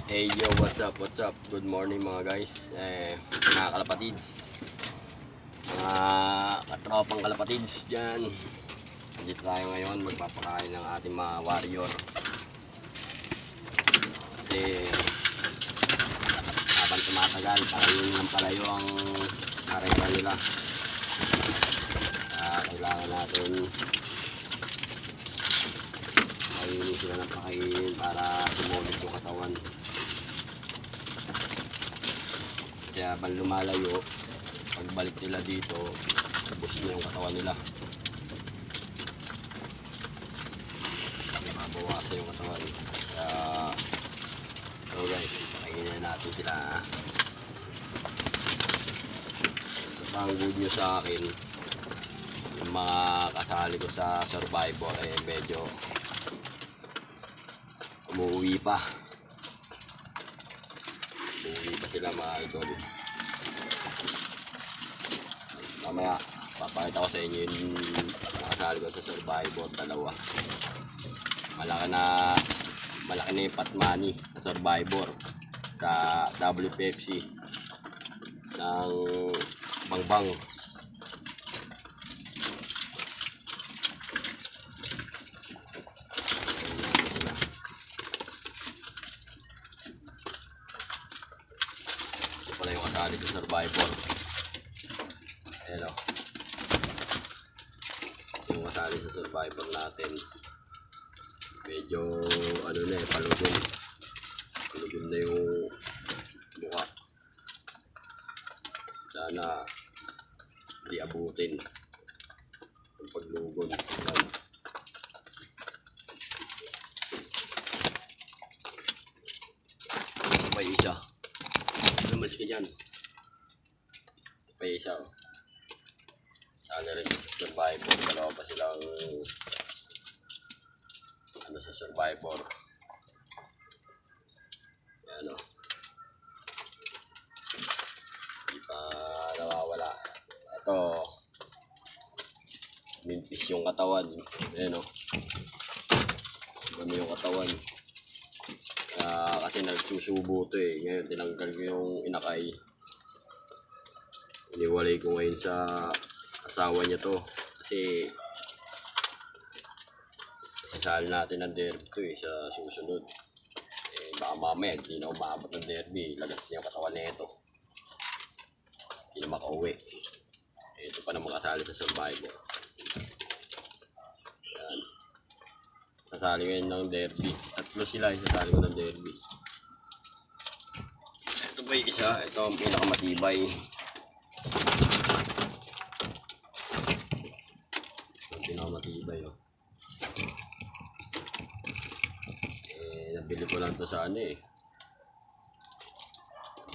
Hey yo, what's up, what's up? Good morning mga guys, mga kalapatids, mga katropang kalapatids dyan. Dito tayo ngayon, magpapakain ng ating mga warrior. Kasi habang tumatagal, palayo ng palayo ang karera nila. Kailangan natin kainin sila ng pakainin para sumulit yung katawan. Kasi habang lumalayo, pagbalik nila dito, ubos na yung katawan nila. Mabawasan yung katawan. Kaya, so guys, pakainin natin sila. Ito pa ang good news sa akin. Yung mga kasali ko sa Survivor, medyo umuwi pa. Umuwi pa sila mga idol. Mamaya, papakita ko sa inyo yung nakasali ko sa Survivor, dalawa. Malaki na yung pot money sa Survivor sa WPFC ng Bangbang. Ito pala yung kasali sa Survivor. Ayan o. Yung kasali sa Survivor natin. Medyo ano na palugin. Palugin na yung mukha. Sana di abutin yung paglugod. Ayan. May isa. Lumalis ka dyan. May isa o. Sana rin sa Survivor. Dalawa pa silang ano sa Survivor. Ayan o. Hindi pa nawawala. Ito. Minpis yung katawan. Ayan o. Dami yung katawan. Kasi nagsusubo ito eh. Ngayon tinanggal ko yung inakay. Iniwalay ko ngayon sa asawa niya to. Kasi sasali natin ng derby ito eh sa susunod. Baka mamaya hindi na umabot ng derby. Lagas niya yung katawan na ito. Hindi na makauwi. Ito pa na mga sali sa Survivor. Yan. Sasali ngayon ng derby. Tatlo sila yung sasali ko ng derby. Ito ba yung isa? Ito ang pinakamatibay. Ito ang pinakamatibay oh. Nabili ko lang to sa ano eh.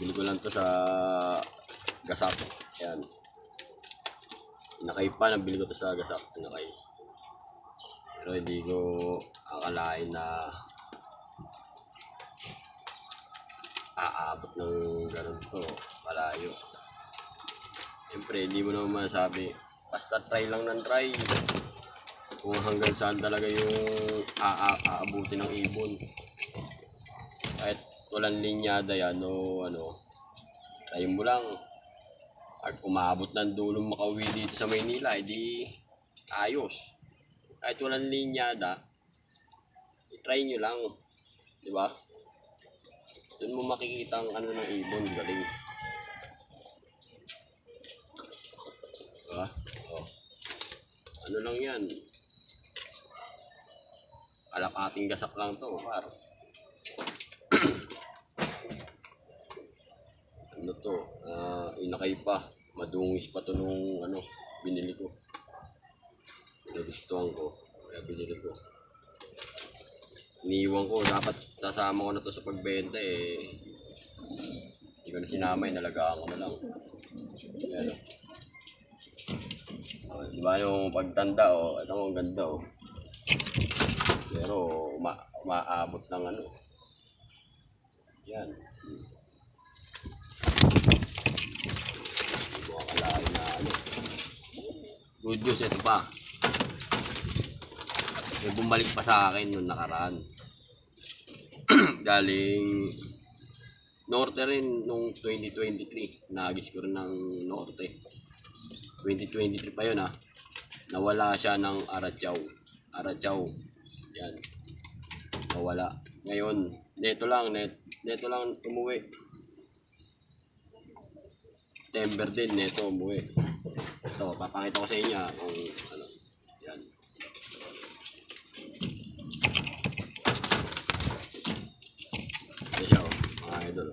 Bili ko lang to sa Gasak. Ayan. Inakay pa, nabili ko to sa Gasak. Inakay. Pero hindi ko akalain na aabot ng ganun to. Malayo. Siyempre, hindi mo naman masabi. Basta try lang ng try. Kung hanggang saan talaga yung aabutin ng ibon. Kahit walang linyada yan o ano, try mo lang. At umabot ng dulong makauwi dito sa Maynila, edi ayos. Kahit walang linyada, i-try nyo lang. Diba? Doon mo makikita ang ano ng ibon, galing. Diba? Oh. Ano lang yan? Kalakating gasak lang to, par. Ano to? Inakay pa. Madungis pa to nung ano, binili ko. Nagustuhan ko. Kaya binili ko. Iniiwan ko. Dapat sasama ko na to sa pagbenta eh. Hindi ko na sinamay. Nalagaan ko na lang. Ayan o. Diba yung pagtanda o. Ito ang ganda o. Pero umaabot ng ano. Yan. Hindi mo akalain na ano. Good news, ito pa. May bumalik pa sa akin nung nakaraan. Galing Norte rin nung 2023. Nagis ko rin ng Norte. 2023 pa yun Nawala siya ng Arachaw. Arachaw. Yan. Nawala. Ngayon, neto lang umuwi. September din, neto umuwi. Ito, papakita ko sa inyo kung ano. Yan. Ito siya, mga idol.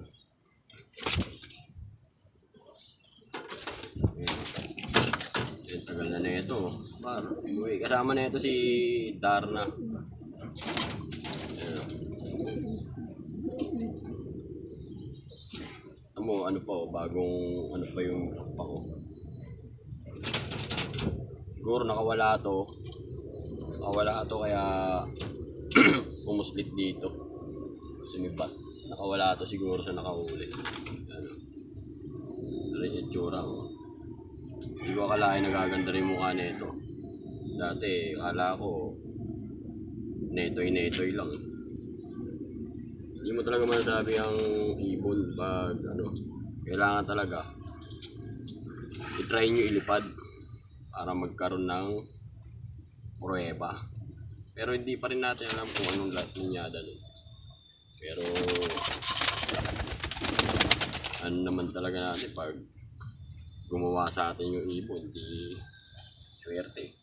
Yan, tagal na neto. Umuwi. Kasama neto si Darna. Yan. Ano pa bagong ano pa yung pa ko. Siguro nakawala to kaya umuslit dito. Sumipat. Nakawala to siguro sa nakahuli. Ano. Ano yung tsura ko. Hindi ko akalain nagaganda rin mukha nito. Dati akala ko netoy lang. Hindi mo talaga masasabi ang ibon pag ano. Kailangan talaga i-try nyo ilipad para magkaroon ng pruweba. Pero hindi pa rin natin alam kung anong linyada nun. Pero ano naman talaga natin pag gumawa sa atin yung ibon, di swerte.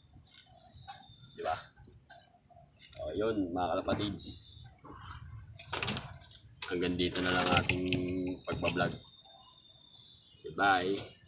Diba? O yun mga kalapatids. Hanggang dito na lang ating pagbablog. Goodbye.